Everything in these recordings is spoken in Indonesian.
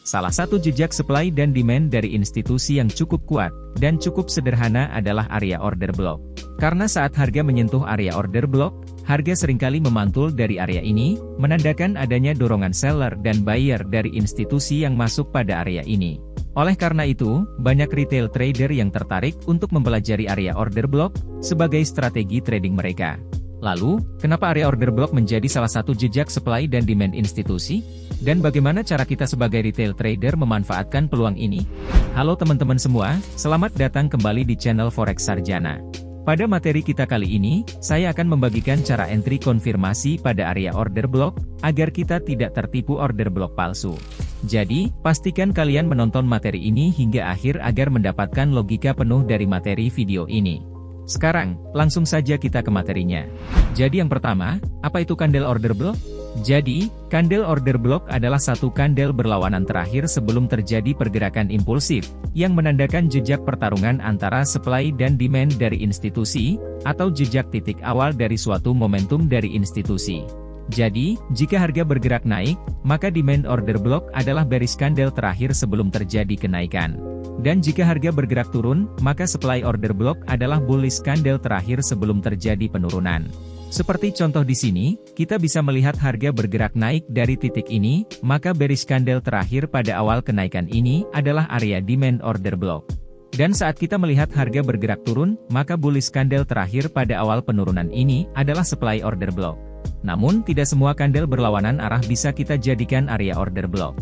Salah satu jejak supply dan demand dari institusi yang cukup kuat dan cukup sederhana adalah area order block. Karena saat harga menyentuh area order block, harga seringkali memantul dari area ini, menandakan adanya dorongan seller dan buyer dari institusi yang masuk pada area ini. Oleh karena itu, banyak retail trader yang tertarik untuk mempelajari area order block sebagai strategi trading mereka. Lalu, kenapa area order block menjadi salah satu jejak supply dan demand institusi? Dan bagaimana cara kita sebagai retail trader memanfaatkan peluang ini? Halo teman-teman semua, selamat datang kembali di channel Forex Sarjana. Pada materi kita kali ini, saya akan membagikan cara entry konfirmasi pada area order block, agar kita tidak tertipu order block palsu. Jadi, pastikan kalian menonton materi ini hingga akhir agar mendapatkan logika penuh dari materi video ini. Sekarang, langsung saja kita ke materinya. Jadi yang pertama, apa itu candle order block? Jadi, candle order block adalah satu candle berlawanan terakhir sebelum terjadi pergerakan impulsif, yang menandakan jejak pertarungan antara supply dan demand dari institusi, atau jejak titik awal dari suatu momentum dari institusi. Jadi, jika harga bergerak naik, maka demand order block adalah bearish candle terakhir sebelum terjadi kenaikan. Dan jika harga bergerak turun, maka supply order block adalah bullish candle terakhir sebelum terjadi penurunan. Seperti contoh di sini, kita bisa melihat harga bergerak naik dari titik ini, maka bearish candle terakhir pada awal kenaikan ini adalah area demand order block. Dan saat kita melihat harga bergerak turun, maka bullish candle terakhir pada awal penurunan ini adalah supply order block. Namun, tidak semua candle berlawanan arah bisa kita jadikan area order block.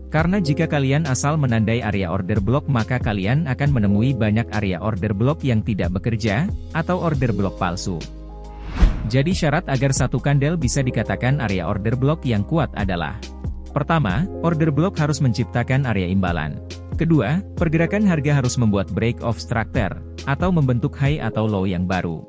Karena jika kalian asal menandai area order block maka kalian akan menemui banyak area order block yang tidak bekerja, atau order block palsu. Jadi syarat agar satu candle bisa dikatakan area order block yang kuat adalah: pertama, order block harus menciptakan area imbalan. Kedua, pergerakan harga harus membuat break of structure, atau membentuk high atau low yang baru.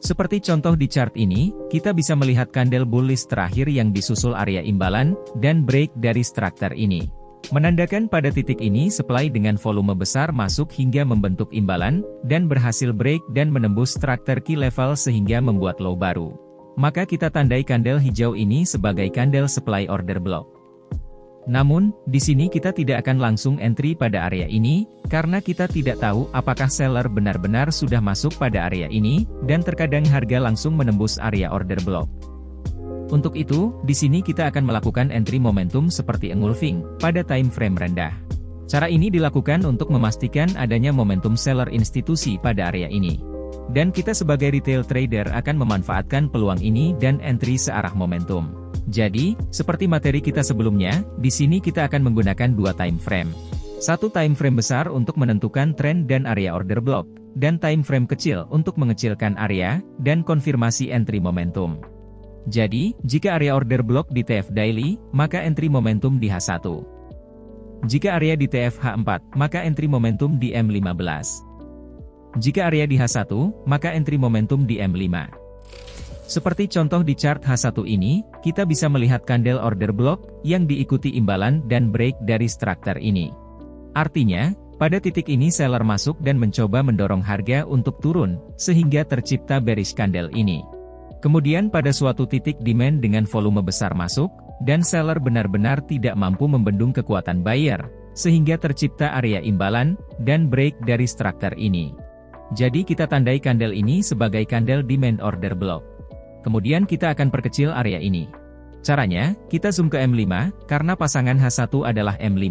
Seperti contoh di chart ini, kita bisa melihat candle bullish terakhir yang disusul area imbalan, dan break dari structure ini. Menandakan pada titik ini supply dengan volume besar masuk hingga membentuk imbalan, dan berhasil break dan menembus structure key level sehingga membuat low baru. Maka kita tandai candle hijau ini sebagai candle supply order block. Namun, di sini kita tidak akan langsung entry pada area ini, karena kita tidak tahu apakah seller benar-benar sudah masuk pada area ini, dan terkadang harga langsung menembus area order block. Untuk itu, di sini kita akan melakukan entry momentum seperti engulfing, pada time frame rendah. Cara ini dilakukan untuk memastikan adanya momentum seller institusi pada area ini. Dan kita sebagai retail trader akan memanfaatkan peluang ini dan entry searah momentum. Jadi, seperti materi kita sebelumnya, di sini kita akan menggunakan dua time frame. Satu time frame besar untuk menentukan tren dan area order block, dan time frame kecil untuk mengecilkan area, dan konfirmasi entry momentum. Jadi, jika area order block di TF Daily, maka entry momentum di H1. Jika area di TF H4, maka entry momentum di M15. Jika area di H1, maka entry momentum di M5. Seperti contoh di chart H1 ini, kita bisa melihat candle order block, yang diikuti imbalan dan break dari structure ini. Artinya, pada titik ini seller masuk dan mencoba mendorong harga untuk turun, sehingga tercipta bearish candle ini. Kemudian pada suatu titik demand dengan volume besar masuk, dan seller benar-benar tidak mampu membendung kekuatan buyer, sehingga tercipta area imbalan, dan break dari structure ini. Jadi kita tandai candle ini sebagai candle demand order block. Kemudian kita akan perkecil area ini. Caranya, kita zoom ke M5, karena pasangan H1 adalah M5.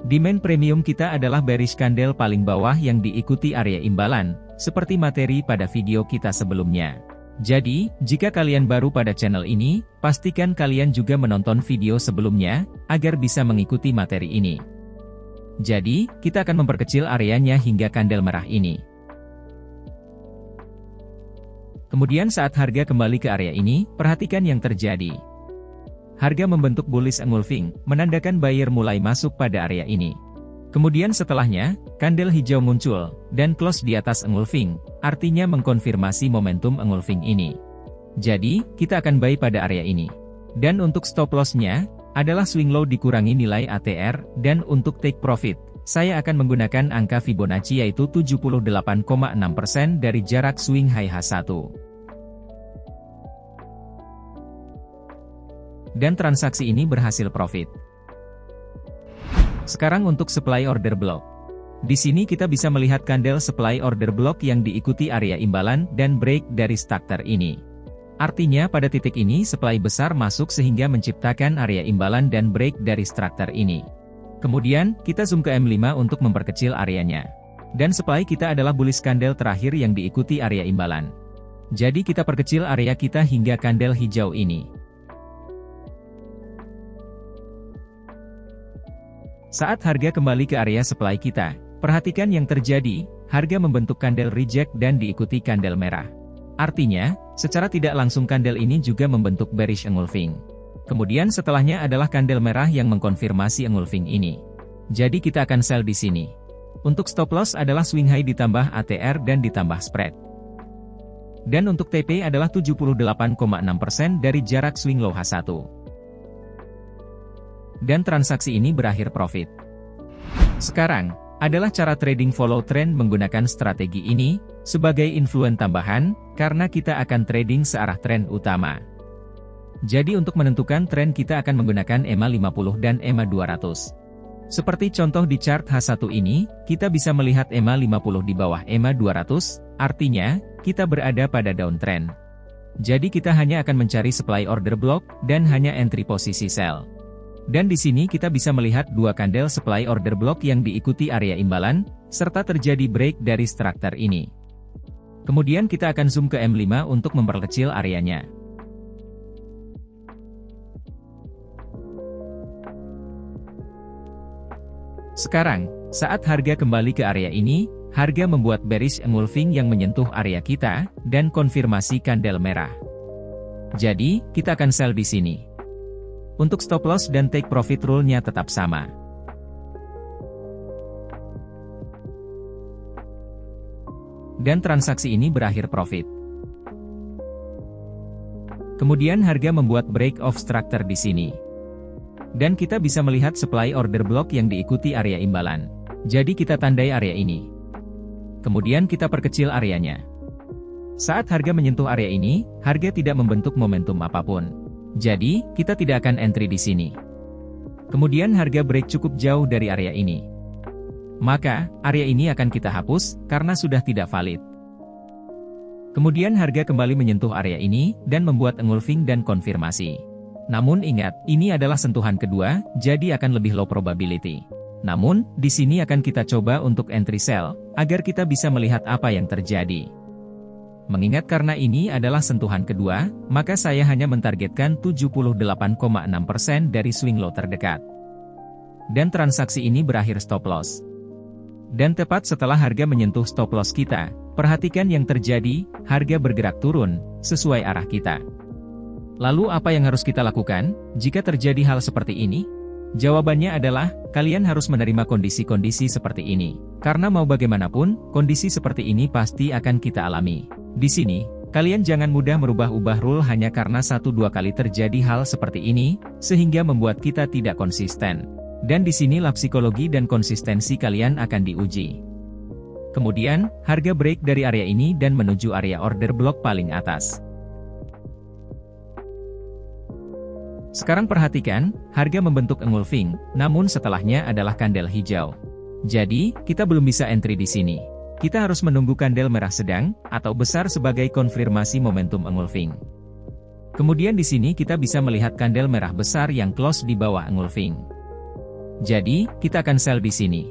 Demand premium kita adalah bearish candle paling bawah yang diikuti area imbalan, seperti materi pada video kita sebelumnya. Jadi, jika kalian baru pada channel ini, pastikan kalian juga menonton video sebelumnya, agar bisa mengikuti materi ini. Jadi, kita akan memperkecil areanya hingga candle merah ini. Kemudian saat harga kembali ke area ini, perhatikan yang terjadi. Harga membentuk bullish engulfing, menandakan buyer mulai masuk pada area ini. Kemudian setelahnya, candle hijau muncul, dan close di atas engulfing, artinya mengkonfirmasi momentum engulfing ini. Jadi, kita akan buy pada area ini. Dan untuk stop loss-nya, adalah swing low dikurangi nilai ATR, dan untuk take profit, saya akan menggunakan angka Fibonacci yaitu 78,6% dari jarak swing high H1. Dan transaksi ini berhasil profit. Sekarang untuk supply order block. Di sini kita bisa melihat kandel supply order block yang diikuti area imbalan dan break dari structure ini. Artinya pada titik ini supply besar masuk sehingga menciptakan area imbalan dan break dari structure ini. Kemudian, kita zoom ke M5 untuk memperkecil areanya. Dan supply kita adalah bullish candle terakhir yang diikuti area imbalan. Jadi kita perkecil area kita hingga kandel hijau ini. Saat harga kembali ke area supply kita, perhatikan yang terjadi, harga membentuk kandel reject dan diikuti kandel merah. Artinya, secara tidak langsung kandel ini juga membentuk bearish engulfing. Kemudian setelahnya adalah kandel merah yang mengkonfirmasi engulfing ini. Jadi kita akan sell di sini. Untuk stop loss adalah swing high ditambah ATR dan ditambah spread. Dan untuk TP adalah 78,6% dari jarak swing low H1. Dan transaksi ini berakhir profit. Sekarang, adalah cara trading follow trend menggunakan strategi ini, sebagai influen tambahan, karena kita akan trading searah tren utama. Jadi untuk menentukan tren kita akan menggunakan EMA 50 dan EMA 200. Seperti contoh di chart H1 ini, kita bisa melihat EMA 50 di bawah EMA 200, artinya, kita berada pada downtrend. Jadi kita hanya akan mencari supply order block, dan hanya entry posisi sell. Dan di sini kita bisa melihat dua kandel supply order block yang diikuti area imbalan, serta terjadi break dari structure ini. Kemudian kita akan zoom ke M5 untuk memperkecil areanya. Sekarang, saat harga kembali ke area ini, harga membuat bearish engulfing yang menyentuh area kita, dan konfirmasi kandel merah. Jadi, kita akan sell di sini. Untuk stop loss dan take profit rule-nya tetap sama. Dan transaksi ini berakhir profit. Kemudian harga membuat break of structure di sini. Dan kita bisa melihat supply order block yang diikuti area imbalan. Jadi kita tandai area ini. Kemudian kita perkecil areanya. Saat harga menyentuh area ini, harga tidak membentuk momentum apapun. Jadi, kita tidak akan entry di sini. Kemudian harga break cukup jauh dari area ini. Maka, area ini akan kita hapus, karena sudah tidak valid. Kemudian harga kembali menyentuh area ini, dan membuat engulfing dan konfirmasi. Namun ingat, ini adalah sentuhan kedua, jadi akan lebih low probability. Namun, di sini akan kita coba untuk entry sell, agar kita bisa melihat apa yang terjadi. Mengingat karena ini adalah sentuhan kedua, maka saya hanya mentargetkan 78,6% dari swing low terdekat. Dan transaksi ini berakhir stop loss. Dan tepat setelah harga menyentuh stop loss kita, perhatikan yang terjadi, harga bergerak turun, sesuai arah kita. Lalu apa yang harus kita lakukan, jika terjadi hal seperti ini? Jawabannya adalah, kalian harus menerima kondisi-kondisi seperti ini. Karena mau bagaimanapun, kondisi seperti ini pasti akan kita alami. Di sini, kalian jangan mudah merubah-ubah rule hanya karena 1-2 kali terjadi hal seperti ini, sehingga membuat kita tidak konsisten. Dan di sinilah psikologi dan konsistensi kalian akan diuji. Kemudian, harga break dari area ini dan menuju area order block paling atas. Sekarang perhatikan, harga membentuk engulfing, namun setelahnya adalah kandel hijau. Jadi, kita belum bisa entry di sini. Kita harus menunggu kandel merah sedang, atau besar sebagai konfirmasi momentum engulfing. Kemudian di sini kita bisa melihat kandel merah besar yang close di bawah engulfing. Jadi, kita akan sell di sini.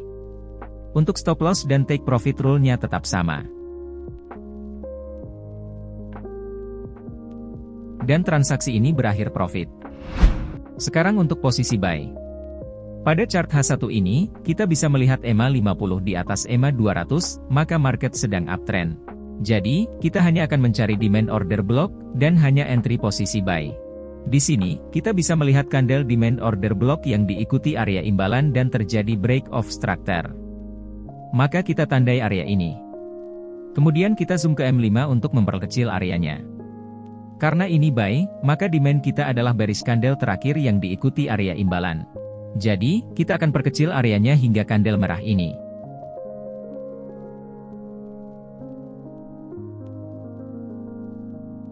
Untuk stop loss dan take profit rule-nya tetap sama. Dan transaksi ini berakhir profit. Sekarang untuk posisi buy. Pada chart H1 ini, kita bisa melihat EMA 50 di atas EMA 200, maka market sedang uptrend. Jadi, kita hanya akan mencari demand order block, dan hanya entry posisi buy. Di sini, kita bisa melihat kandel demand order block yang diikuti area imbalan dan terjadi break of structure. Maka kita tandai area ini. Kemudian kita zoom ke M5 untuk memperkecil areanya. Karena ini buy, maka demand kita adalah bearish kandel terakhir yang diikuti area imbalan. Jadi, kita akan perkecil areanya hingga kandel merah ini.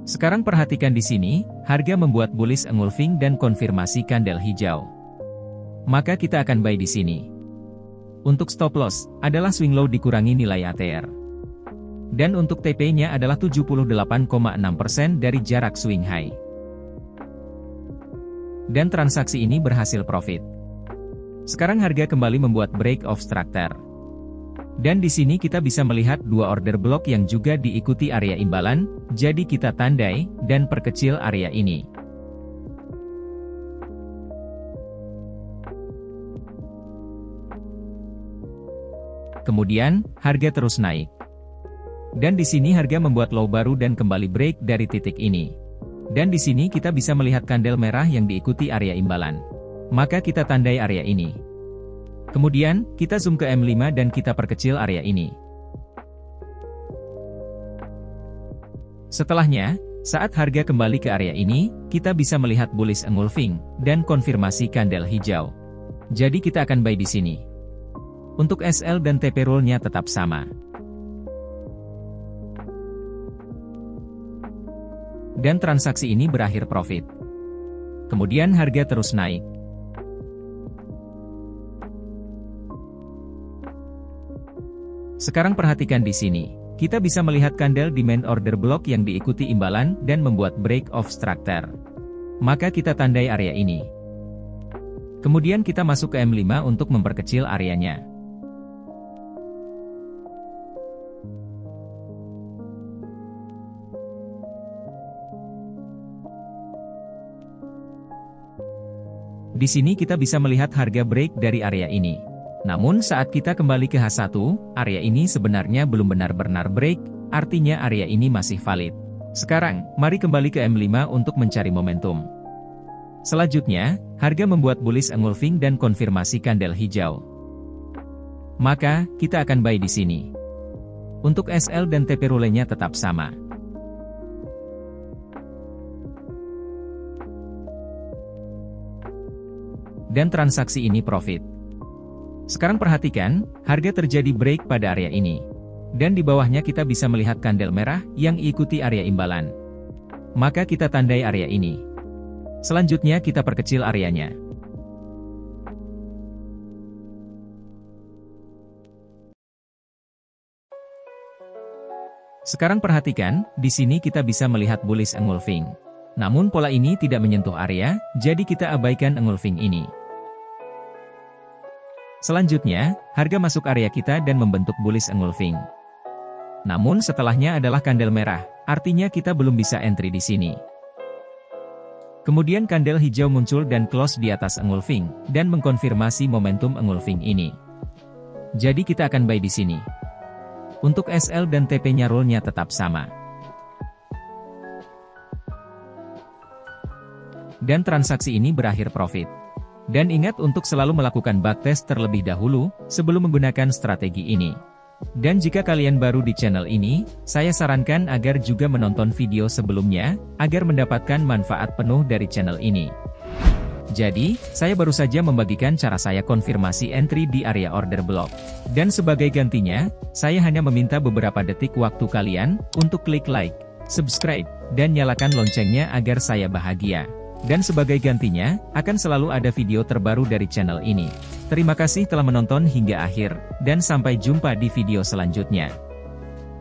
Sekarang perhatikan di sini, harga membuat bullish engulfing dan konfirmasi kandel hijau. Maka kita akan buy di sini. Untuk stop loss, adalah swing low dikurangi nilai ATR. Dan untuk TP-nya adalah 78,6% dari jarak swing high. Dan transaksi ini berhasil profit. Sekarang harga kembali membuat break of structure. Dan di sini kita bisa melihat dua order block yang juga diikuti area imbalan, jadi kita tandai dan perkecil area ini. Kemudian, harga terus naik. Dan di sini harga membuat low baru dan kembali break dari titik ini. Dan di sini kita bisa melihat kandel merah yang diikuti area imbalan. Maka kita tandai area ini. Kemudian, kita zoom ke M5 dan kita perkecil area ini. Setelahnya, saat harga kembali ke area ini, kita bisa melihat bullish engulfing dan konfirmasi kandel hijau. Jadi kita akan buy di sini. Untuk SL dan TP roll-nya tetap sama. Dan transaksi ini berakhir profit. Kemudian harga terus naik. Sekarang perhatikan di sini. Kita bisa melihat kandel demand order block yang diikuti imbalan dan membuat break of structure. Maka kita tandai area ini. Kemudian kita masuk ke M5 untuk memperkecil areanya. Di sini kita bisa melihat harga break dari area ini. Namun saat kita kembali ke H1, area ini sebenarnya belum benar-benar break, artinya area ini masih valid. Sekarang, mari kembali ke M5 untuk mencari momentum. Selanjutnya, harga membuat bullish engulfing dan konfirmasi kandel hijau. Maka, kita akan buy di sini. Untuk SL dan TP roll-nya tetap sama. Dan transaksi ini profit. Sekarang perhatikan, harga terjadi break pada area ini. Dan di bawahnya kita bisa melihat kandel merah yang ikuti area imbalan. Maka kita tandai area ini. Selanjutnya kita perkecil areanya. Sekarang perhatikan, di sini kita bisa melihat bullish engulfing. Namun pola ini tidak menyentuh area, jadi kita abaikan engulfing ini. Selanjutnya, harga masuk area kita dan membentuk bullish engulfing. Namun setelahnya adalah kandel merah, artinya kita belum bisa entry di sini. Kemudian kandel hijau muncul dan close di atas engulfing, dan mengkonfirmasi momentum engulfing ini. Jadi kita akan buy di sini. Untuk SL dan TP-nya roll-nya tetap sama. Dan transaksi ini berakhir profit. Dan ingat untuk selalu melakukan backtest terlebih dahulu, sebelum menggunakan strategi ini. Dan jika kalian baru di channel ini, saya sarankan agar juga menonton video sebelumnya, agar mendapatkan manfaat penuh dari channel ini. Jadi, saya baru saja membagikan cara saya konfirmasi entry di area order block. Dan sebagai gantinya, saya hanya meminta beberapa detik waktu kalian, untuk klik like, subscribe, dan nyalakan loncengnya agar saya bahagia. Dan sebagai gantinya, akan selalu ada video terbaru dari channel ini. Terima kasih telah menonton hingga akhir, dan sampai jumpa di video selanjutnya.